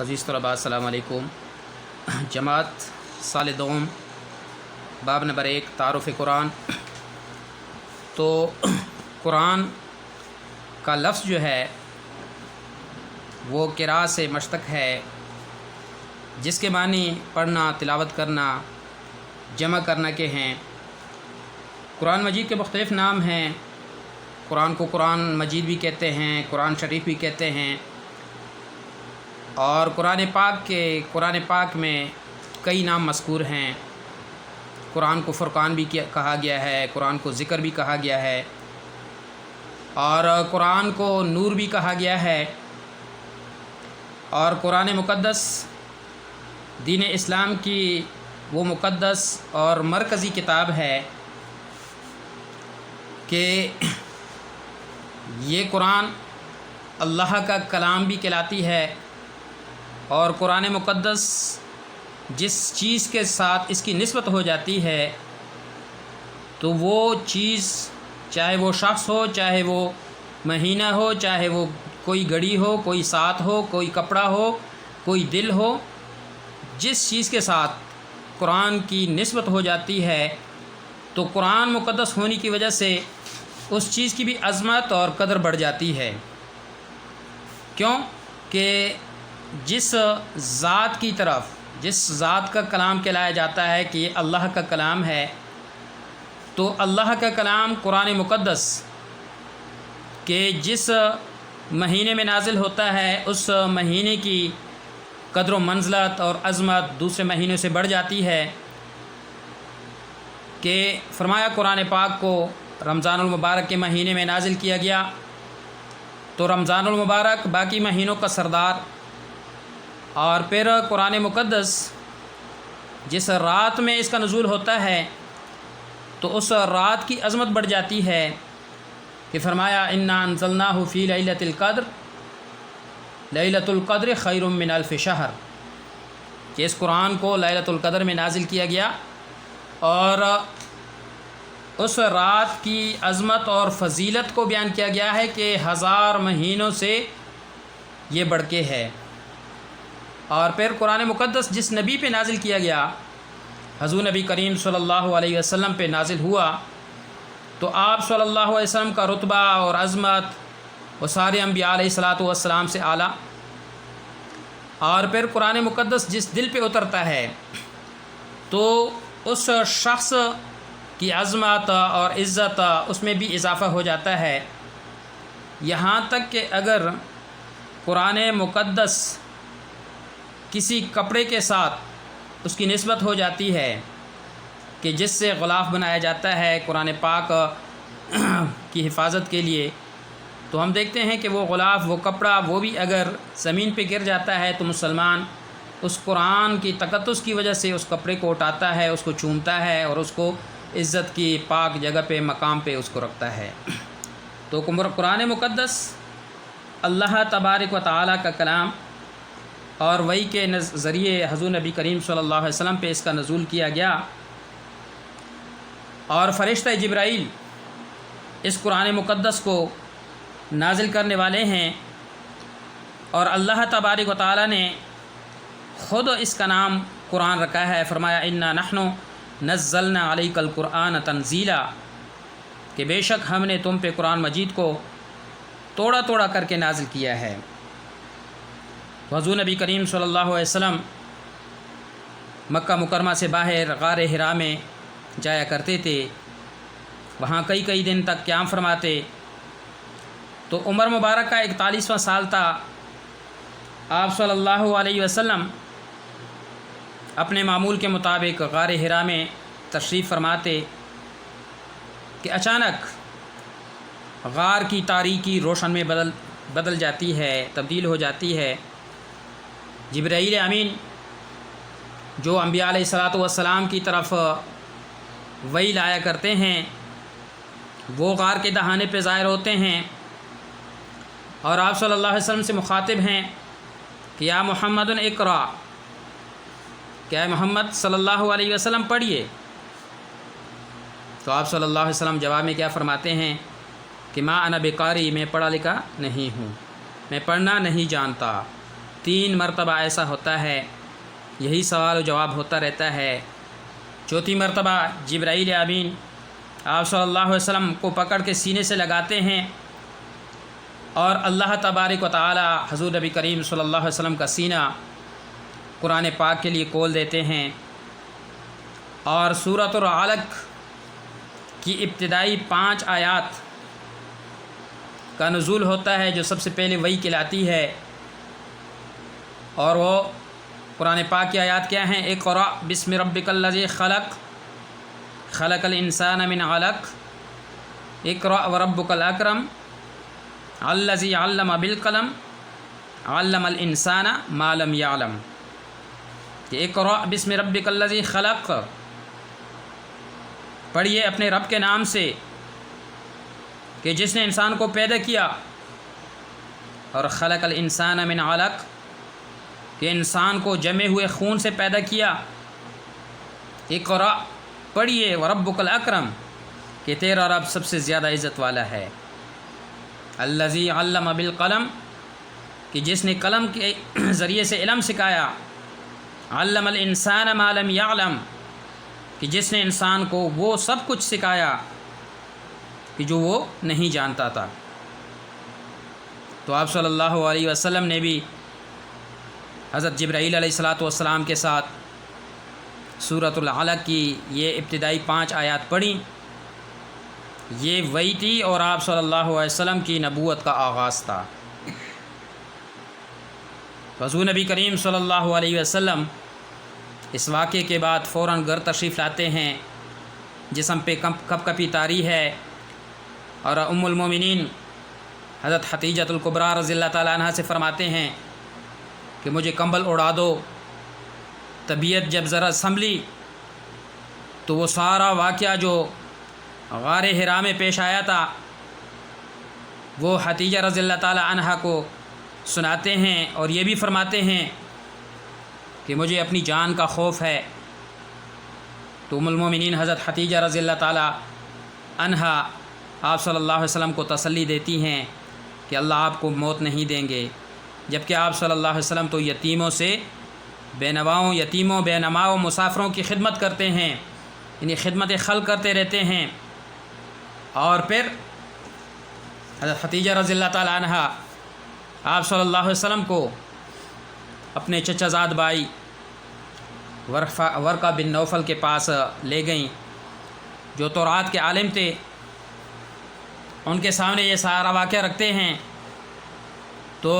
عزیز طلباء السلام علیکم۔ جماعت سال دوم باب نمبر 1 تعارف قرآن۔ تو قرآن کا لفظ جو ہے وہ قراءت سے مشتق ہے، جس کے معنی پڑھنا، تلاوت کرنا، جمع کرنا کے ہیں۔ قرآن مجید کے مختلف نام ہیں۔ قرآن کو قرآن مجید بھی کہتے ہیں، قرآن شریف بھی کہتے ہیں، اور قرآن پاک میں کئی نام مذکور ہیں۔ قرآن کو فرقان بھی کہا گیا ہے، قرآن کو ذکر بھی کہا گیا ہے، اور قرآن کو نور بھی کہا گیا ہے۔ اور قرآن مقدس دین اسلام کی وہ مقدس اور مرکزی کتاب ہے کہ یہ قرآن اللہ کا کلام بھی کہلاتی ہے، اور قرآن مقدس جس چیز کے ساتھ اس کی نسبت ہو جاتی ہے تو وہ چیز، چاہے وہ شخص ہو، چاہے وہ مہینہ ہو، چاہے وہ کوئی گھڑی ہو، کوئی ساتھ ہو، کوئی کپڑا ہو، کوئی دل ہو، جس چیز کے ساتھ قرآن کی نسبت ہو جاتی ہے تو قرآن مقدس ہونے کی وجہ سے اس چیز کی بھی عظمت اور قدر بڑھ جاتی ہے۔ کیوں کہ جس ذات کی طرف، جس ذات کا کلام کہلایا جاتا ہے کہ یہ اللہ کا کلام ہے، تو اللہ کا کلام قرآن مقدس کہ جس مہینے میں نازل ہوتا ہے اس مہینے کی قدر و منزلت اور عظمت دوسرے مہینوں سے بڑھ جاتی ہے۔ کہ فرمایا قرآن پاک کو رمضان المبارک کے مہینے میں نازل کیا گیا، تو رمضان المبارک باقی مہینوں کا سردار، اور پھر قرآن مقدس جس رات میں اس کا نزول ہوتا ہے تو اس رات کی عظمت بڑھ جاتی ہے کہ فرمایا انا انزلناہ فی لیلۃ القدر، لیلۃ القدر خیر من الف شہر، کہ اس قرآن کو لیلۃ القدر میں نازل کیا گیا، اور اس رات کی عظمت اور فضیلت کو بیان کیا گیا ہے کہ 1000 مہینوں سے یہ بڑھ کے ہے۔ اور پھر قرآن مقدس جس نبی پہ نازل کیا گیا، حضور نبی کریم صلی اللہ علیہ وسلم پہ نازل ہوا، تو آپ صلی اللہ علیہ وسلم کا رتبہ اور عظمت وہ سارے انبیاء علیہ السلام سے اعلیٰ۔ اور پھر قرآن مقدس جس دل پہ اترتا ہے تو اس شخص کی عظمت اور عزت اس میں بھی اضافہ ہو جاتا ہے، یہاں تک کہ اگر قرآن مقدس کسی کپڑے کے ساتھ اس کی نسبت ہو جاتی ہے کہ جس سے غلاف بنایا جاتا ہے قرآن پاک کی حفاظت کے لیے، تو ہم دیکھتے ہیں کہ وہ غلاف، وہ کپڑا، وہ بھی اگر زمین پہ گر جاتا ہے تو مسلمان اس قرآن کی تقدس کی وجہ سے اس کپڑے کو اٹھاتا ہے، اس کو چومتا ہے، اور اس کو عزت کی پاک جگہ پہ، مقام پہ اس کو رکھتا ہے۔ تو قرآن مقدس اللہ تبارک و تعالیٰ کا کلام، اور وہی کے ذریعے حضور نبی کریم صلی اللہ علیہ وسلم پہ اس کا نزول کیا گیا، اور فرشتہ جبرائیل اس قرآن مقدس کو نازل کرنے والے ہیں، اور اللہ تبارک و تعالیٰ نے خود اس کا نام قرآن رکھا ہے۔ فرمایا انا نحن نزلنا علیک القرآن تنزیلا، کہ بے شک ہم نے تم پہ قرآن مجید کو توڑا توڑا کر کے نازل کیا ہے۔ حضور نبی کریم صلی اللہ علیہ وسلم مکہ مکرمہ سے باہر غار حرا میں جایا کرتے تھے، وہاں کئی دن تک قیام فرماتے۔ تو عمر مبارک کا 41واں سال تھا، آپ صلی اللہ علیہ وسلم اپنے معمول کے مطابق غار حرا میں تشریف فرماتے کہ اچانک غار کی تاریکی روشن میں بدل جاتی ہے، تبدیل ہو جاتی ہے۔ جبرائیل امین جو انبیاء علیہ السلام کی طرف وحی لایا کرتے ہیں، وہ غار کے دہانے پہ ظاہر ہوتے ہیں، اور آپ صلی اللہ علیہ وسلم سے مخاطب ہیں کہ یا محمد اقرا، کیا محمد صلی اللہ علیہ وسلم پڑھیے۔ تو آپ صلی اللہ علیہ وسلم جواب میں کیا فرماتے ہیں کہ ما انا بقاری، میں پڑھا لکھا نہیں ہوں، میں پڑھنا نہیں جانتا۔ 3 مرتبہ ایسا ہوتا ہے، یہی سوال و جواب ہوتا رہتا ہے۔ چوتھی مرتبہ جبرائیل امین آپ صلی اللہ علیہ وسلم کو پکڑ کے سینے سے لگاتے ہیں اور اللہ تبارک و تعالی حضور نبی کریم صلی اللہ علیہ وسلم کا سینہ قرآن پاک کے لیے کھول دیتے ہیں، اور سورۃ العلق کی ابتدائی 5 آیات کا نزول ہوتا ہے جو سب سے پہلے وحی کہلاتی ہے، اور وہ قرآن پاک کی آیات کیا ہیں؟ اقرأ بسم ربک الذی خلق خلق الانسان من علق اقرأ وربک الاکرم الذی علم بالقلم علم الانسان ما لم یعلم۔ کہ اقرأ بسم ربک الذی خلق، پڑھیے اپنے رب کے نام سے کہ جس نے انسان کو پیدا کیا، اور خلق الانسان من علق کہ انسان کو جمے ہوئے خون سے پیدا کیا۔ اقرأ پڑھیے وربک الاکرم کہ تیرا رب سب سے زیادہ عزت والا ہے۔ الذی علم بالقلم کہ جس نے قلم کے ذریعے سے علم سکھایا۔ علم الانسان ما لم یعلم کہ جس نے انسان کو وہ سب کچھ سکھایا کہ جو وہ نہیں جانتا تھا۔ تو آپ صلی اللہ علیہ وسلم نے بھی حضرت جبرائیل علیہ السلام کے ساتھ سورۃ العلق کی یہ ابتدائی 5 آیات پڑھیں۔ یہ وحی تھی اور آپ صلی اللہ علیہ وسلم کی نبوت کا آغاز تھا۔ حضور نبی کریم صلی اللہ علیہ وسلم اس واقعے کے بعد فوراً گھر تشریف لاتے ہیں، جسم پہ کپ کپی طاری ہے، اور ام المومنین حضرت خدیجہ الکبریٰ رضی اللہ تعالیٰ عنہ سے فرماتے ہیں کہ مجھے کمبل اڑا دو۔ طبیعت جب ذرا سنبھلی تو وہ سارا واقعہ جو غار حرا میں پیش آیا تھا وہ خدیجہ رضی اللہ تعالیٰ عنہ کو سناتے ہیں، اور یہ بھی فرماتے ہیں کہ مجھے اپنی جان کا خوف ہے۔ تو ام المومنین حضرت خدیجہ رضی اللہ تعالیٰ عنہ آپ صلی اللہ علیہ وسلم کو تسلی دیتی ہیں کہ اللہ آپ کو موت نہیں دیں گے، جبکہ آپ صلی اللہ علیہ وسلم تو یتیموں سے یتیموں بے نماؤں مسافروں کی خدمت کرتے ہیں، یعنی خدمت خلق کرتے رہتے ہیں۔ اور پھر حضرت خدیجہ رضی اللہ تعالیٰ عنہ آپ صلی اللہ علیہ وسلم کو اپنے چچا زاد بھائی ورقہ بن نوفل کے پاس لے گئیں، جو تورات کے عالم تھے۔ ان کے سامنے یہ سارا واقعہ رکھتے ہیں، تو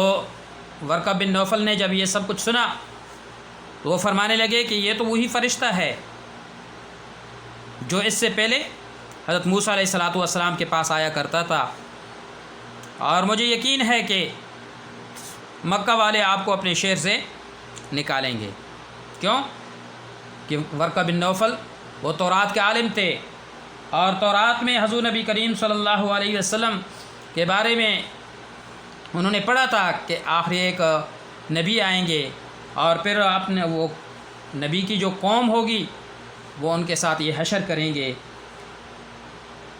ورقہ بن نوفل نے جب یہ سب کچھ سنا تو وہ فرمانے لگے کہ یہ تو وہی فرشتہ ہے جو اس سے پہلے حضرت موسیٰ علیہ السلام کے پاس آیا کرتا تھا، اور مجھے یقین ہے کہ مکہ والے آپ کو اپنے شہر سے نکالیں گے۔ کیوں؟ کہ ورقہ بن نوفل وہ تورات کے عالم تھے، اور تورات میں حضور نبی کریم صلی اللہ علیہ وسلم کے بارے میں انہوں نے پڑھا تھا کہ آخری ایک نبی آئیں گے، اور پھر آپ نے وہ نبی کی جو قوم ہوگی وہ ان کے ساتھ یہ حشر کریں گے۔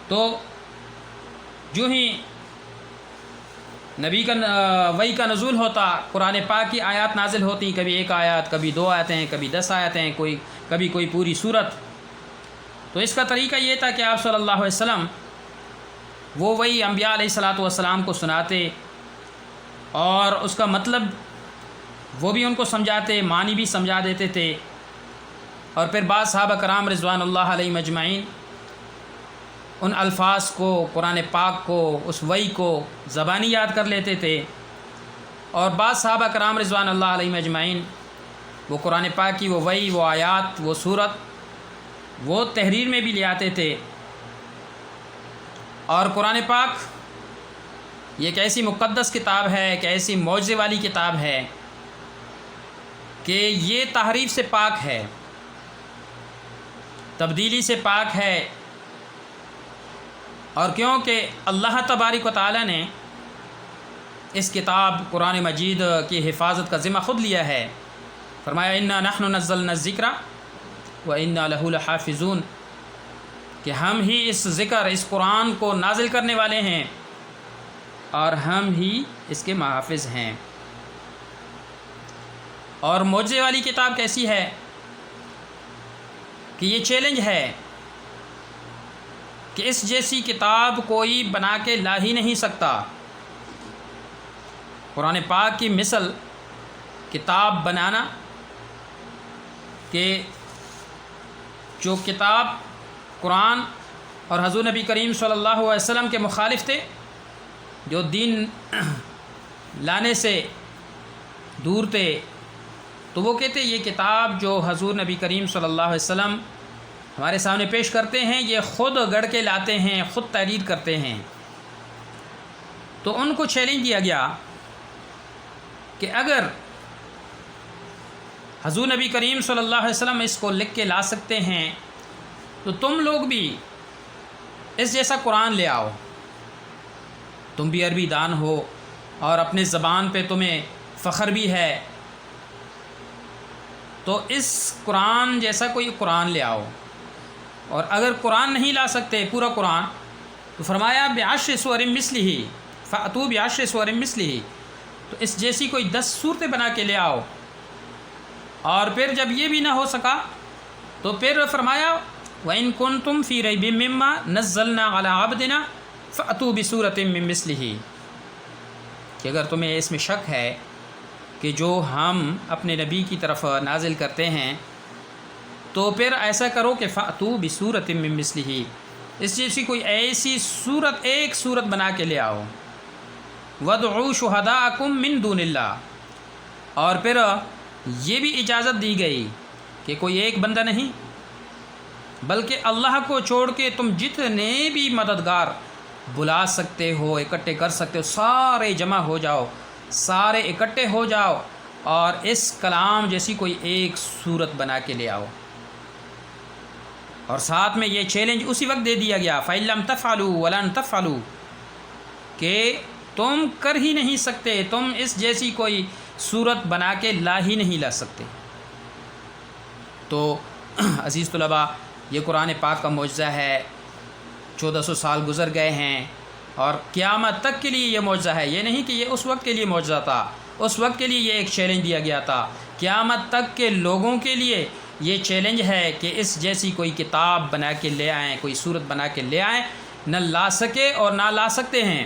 تو جو ہی نبی کا وحی کا نزول ہوتا، قرآن پاک کی آیات نازل ہوتی، کبھی 1 آیات، کبھی 2 آیتیں، کبھی 10 آیتیں، کبھی کوئی پوری سورت۔ تو اس کا طریقہ یہ تھا کہ آپ صلی اللہ علیہ وسلم وہ وحی انبیاء علیہ السلام کو سناتے، اور اس کا مطلب وہ بھی ان کو سمجھاتے، معنی بھی سمجھا دیتے تھے، اور پھر بعض صحابہ کرام رضوان اللہ علیہم اجمعین ان الفاظ کو، قرآن پاک کو، اس وحی کو زبانی یاد کر لیتے تھے، اور بعض صحابہ کرام رضوان اللہ علیہم اجمعین وہ قرآن پاک کی وہ وحی، وہ آیات، وہ صورت وہ تحریر میں بھی لے آتے تھے۔ اور قرآن پاک یہ ایک ایسی مقدس کتاب ہے، ایک ایسی معجزے والی کتاب ہے کہ یہ تحریف سے پاک ہے، تبدیلی سے پاک ہے، اور کیونکہ اللہ تبارک و تعالی نے اس کتاب قرآن مجید کی حفاظت کا ذمہ خود لیا ہے۔ فرمایا انا نحن نزلنا الذکر وانا لہ لحافظون، کہ ہم ہی اس ذکر، اس قرآن کو نازل کرنے والے ہیں، اور ہم ہی اس کے محافظ ہیں۔ اور معجزے والی کتاب کیسی ہے کہ یہ چیلنج ہے کہ اس جیسی کتاب کوئی بنا کے لا ہی نہیں سکتا۔ قرآن پاک کی مثل کتاب بنانا، کہ جو کتاب قرآن اور حضور نبی کریم صلی اللہ علیہ وسلم کے مخالف تھے، جو دین لانے سے دور تھے، تو وہ کہتے یہ کتاب جو حضور نبی کریم صلی اللہ علیہ وسلم ہمارے سامنے پیش کرتے ہیں یہ خود گڑھ کے لاتے ہیں، خود تحریر کرتے ہیں۔ تو ان کو چیلنج دیا گیا کہ اگر حضور نبی کریم صلی اللہ علیہ وسلم اس کو لکھ کے لا سکتے ہیں تو تم لوگ بھی اس جیسا قرآن لے آؤ۔ تم بھی عربی دان ہو اور اپنے زبان پہ تمہیں فخر بھی ہے، تو اس قرآن جیسا کوئی قرآن لے آؤ۔ اور اگر قرآن نہیں لا سکتے پورا قرآن، تو فرمایا بعشر سور مثلہ فأتوا بعشر سور مثلہ، تو اس جیسی کوئی 10 صورتیں بنا کے لے آؤ۔ اور پھر جب یہ بھی نہ ہو سکا تو پھر فرمایا وَإِن كُنتُمْ فِي رَيْبٍ مِّمَّا نَزَّلْنَا عَلَىٰ عَبْدِنَا فَأْتُوا بِسُورَةٍ مِّن مِّثْلِهِ، کہ اگر تمہیں اس میں شک ہے کہ جو ہم اپنے نبی کی طرف نازل کرتے ہیں تو پھر ایسا کرو کہ فَأْتُوا بِسُورَةٍ مِّن مِّثْلِهِ، اس جیسی کوئی ایسی صورت، ایک صورت بنا کے لے آؤ۔ وَادْعُوا شُهَدَاءَكُم مِّن دُونِ اللَّهِ، اور پھر یہ بھی اجازت دی گئی کہ کوئی ایک بندہ نہیں بلکہ اللہ کو چھوڑ کے تم جتنے بھی مددگار بلا سکتے ہو، اکٹھے کر سکتے ہو، سارے جمع ہو جاؤ، سارے اکٹھے ہو جاؤ اور اس کلام جیسی کوئی ایک صورت بنا کے لے آؤ۔ اور ساتھ میں یہ چیلنج اسی وقت دے دیا گیا فَإِن لَّمْ تَفْعَلُوا وَلَن تَفْعَلُوا، کہ تم کر ہی نہیں سکتے، تم اس جیسی کوئی صورت بنا کے لا ہی نہیں لا سکتے۔ تو عزیز طلباء، یہ قرآن پاک کا معجزہ ہے۔ 1400 سال گزر گئے ہیں اور قیامت تک کے لیے یہ معجزہ ہے۔ یہ نہیں کہ یہ اس وقت کے لیے معجزہ تھا، اس وقت کے لیے یہ ایک چیلنج دیا گیا تھا۔ قیامت تک کے لوگوں کے لیے یہ چیلنج ہے کہ اس جیسی کوئی کتاب بنا کے لے آئیں، کوئی صورت بنا کے لے آئیں، نہ لا سکے اور نہ لا سکتے ہیں۔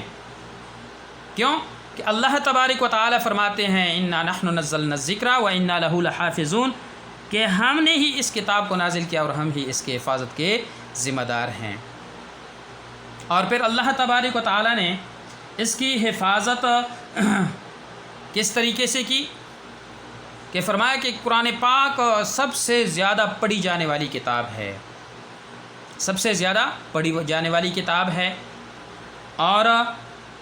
کیوں کہ اللہ تبارک و تعالی فرماتے ہیں اِنَّا نَحْنُ نَزَّلْنَا الذِّكْرَ وَإِنَّا لَهُ لَحَافِظُونَ، کہ ہم نے ہی اس کتاب کو نازل کیا اور ہم ہی اس کے حفاظت کے ذمہ دار ہیں۔ اور پھر اللہ تبارک و تعالی نے اس کی حفاظت کس طریقے سے کی کہ فرمایا کہ قرآن پاک سب سے زیادہ پڑھی جانے والی کتاب ہے، سب سے زیادہ پڑھی جانے والی کتاب ہے۔ اور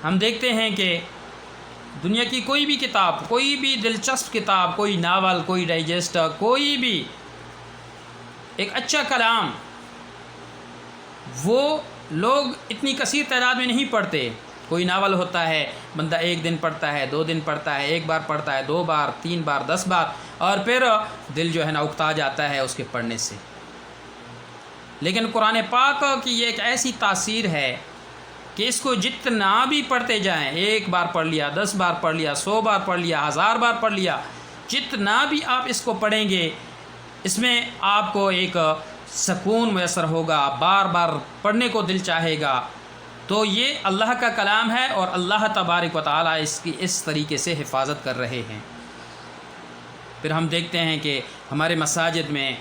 ہم دیکھتے ہیں کہ دنیا کی کوئی بھی کتاب، کوئی بھی دلچسپ کتاب، کوئی ناول، کوئی ڈائجسٹ، کوئی بھی ایک اچھا کلام، وہ لوگ اتنی کثیر تعداد میں نہیں پڑھتے۔ کوئی ناول ہوتا ہے بندہ ایک دن پڑھتا ہے، 2 دن پڑھتا ہے، ایک بار پڑھتا ہے، 2 بار، 3 بار، 10 بار، اور پھر دل جو ہے نا اکتا جاتا ہے اس کے پڑھنے سے۔ لیکن قرآن پاک کی یہ ایک ایسی تاثیر ہے کہ اس کو جتنا بھی پڑھتے جائیں، 1 بار پڑھ لیا، 10 بار پڑھ لیا، 100 بار پڑھ لیا، 1000 بار پڑھ لیا، جتنا بھی آپ اس کو پڑھیں گے اس میں آپ کو ایک سکون میسر ہوگا، بار بار پڑھنے کو دل چاہے گا۔ تو یہ اللہ کا کلام ہے اور اللہ تبارک و تعالی اس کی اس طریقے سے حفاظت کر رہے ہیں۔ پھر ہم دیکھتے ہیں کہ ہمارے مساجد میں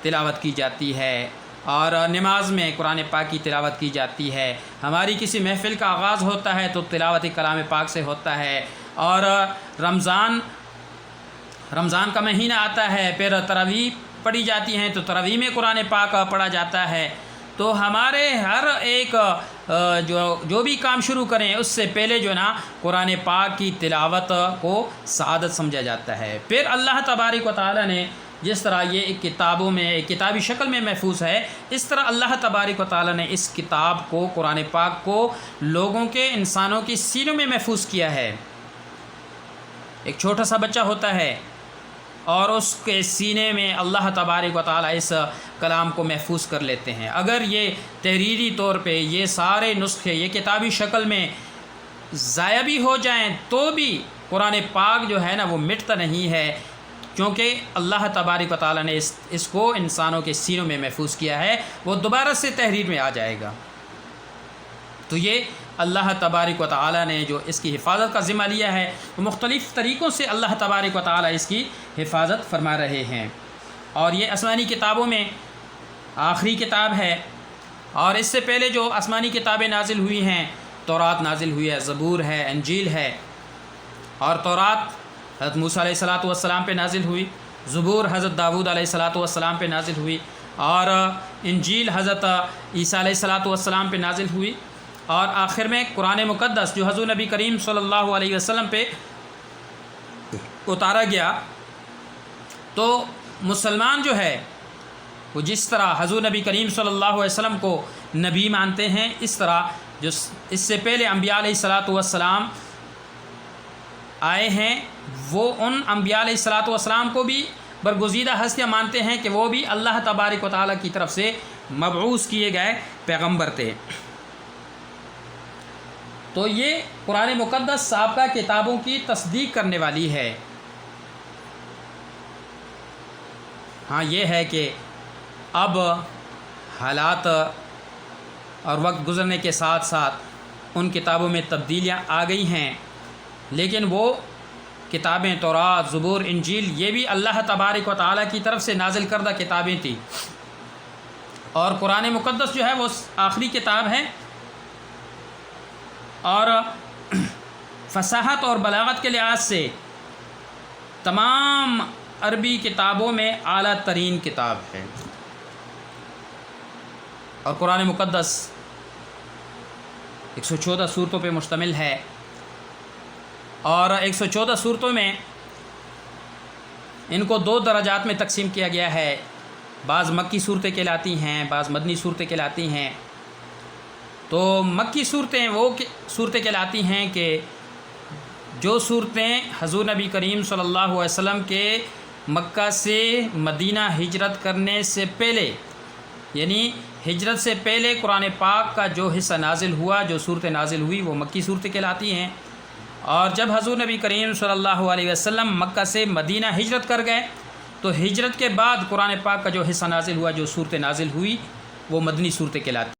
تلاوت کی جاتی ہے اور نماز میں قرآن پاک کی تلاوت کی جاتی ہے۔ ہماری کسی محفل کا آغاز ہوتا ہے تو تلاوت کلام پاک سے ہوتا ہے، اور رمضان کا مہینہ آتا ہے، پھر تراویح پڑھی جاتی ہیں تو تراویح میں قرآن پاک پڑھا جاتا ہے۔ تو ہمارے ہر ایک جو بھی کام شروع کریں اس سے پہلے جو ہے نا قرآن پاک کی تلاوت کو سعادت سمجھا جاتا ہے۔ پھر اللہ تبارک و تعالی نے جس طرح یہ کتابوں میں کتابی شکل میں محفوظ ہے، اس طرح اللہ تبارک و تعالی نے اس کتاب کو، قرآن پاک کو، لوگوں کے، انسانوں کی سینوں میں محفوظ کیا ہے۔ ایک چھوٹا سا بچہ ہوتا ہے اور اس کے سینے میں اللہ تبارک و تعالی اس کلام کو محفوظ کر لیتے ہیں۔ اگر یہ تحریری طور پہ یہ سارے نسخے یہ کتابی شکل میں ضائع بھی ہو جائیں تو بھی قرآن پاک جو ہے نا وہ مٹتا نہیں ہے، چونکہ اللہ تبارک و تعالیٰ نے اس کو انسانوں کے سینوں میں محفوظ کیا ہے، وہ دوبارہ سے تحریر میں آ جائے گا۔ تو یہ اللہ تبارک و تعالیٰ نے جو اس کی حفاظت کا ذمہ لیا ہے، وہ مختلف طریقوں سے اللہ تبارک و تعالیٰ اس کی حفاظت فرما رہے ہیں۔ اور یہ آسمانی کتابوں میں آخری کتاب ہے، اور اس سے پہلے جو آسمانی کتابیں نازل ہوئی ہیں، تورات نازل ہوئی ہے، زبور ہے، انجیل ہے۔ اور تورات حضرت موسیٰ علیہ الصلاۃ والسلام پہ نازل ہوئی، زبور حضرت داؤد علیہ الصلاۃ والسلام پہ نازل ہوئی، اور انجیل حضرت عیسیٰ علیہ الصلاۃ والسلام پہ نازل ہوئی، اور آخر میں قرآن مقدس جو حضور نبی کریم صلی اللہ علیہ وسلم پہ اتارا گیا۔ تو مسلمان جو ہے وہ جس طرح حضور نبی کریم صلی اللہ علیہ وسلم کو نبی مانتے ہیں، اس طرح جو اس سے پہلے انبیاء علیہ الصلاۃ والسلام آئے ہیں، وہ ان انبیاء علیہ الصلاۃ والسلام کو بھی برگزیدہ ہستیاں مانتے ہیں کہ وہ بھی اللہ تبارک و تعالیٰ کی طرف سے مبعوث کیے گئے پیغمبر تھے۔ تو یہ قرآن مقدس سابقہ کتابوں کی تصدیق کرنے والی ہے۔ ہاں یہ ہے کہ اب حالات اور وقت گزرنے کے ساتھ ساتھ ان کتابوں میں تبدیلیاں آ گئی ہیں، لیکن وہ کتابیں تورات، زبور، انجیل یہ بھی اللہ تبارک و تعالیٰ کی طرف سے نازل کردہ کتابیں تھیں، اور قرآن مقدس جو ہے وہ آخری کتاب ہے، اور فصاحت اور بلاغت کے لحاظ سے تمام عربی کتابوں میں اعلیٰ ترین کتاب ہے۔ اور قرآن مقدس 114 سورتوں پہ مشتمل ہے، اور 114 سورتوں میں ان کو 2 درجات میں تقسیم کیا گیا ہے، بعض مکی صورتیں کہلاتی ہیں، بعض مدنی صورتیں کہلاتی ہیں۔ تو مکی صورتیں وہ صورتیں کہلاتی ہیں کہ جو صورتیں حضور نبی کریم صلی اللہ علیہ وسلم کے مکہ سے مدینہ ہجرت کرنے سے پہلے، یعنی ہجرت سے پہلے قرآن پاک کا جو حصہ نازل ہوا، جو صورتیں نازل ہوئی، وہ مکی صورتیں کہلاتی ہیں۔ اور جب حضور نبی کریم صلی اللہ علیہ وسلم مکہ سے مدینہ ہجرت کر گئے، تو ہجرت کے بعد قرآن پاک کا جو حصہ نازل ہوا، جو صورتیں نازل ہوئی، وہ مدنی صورتیں کہلاتی ہیں۔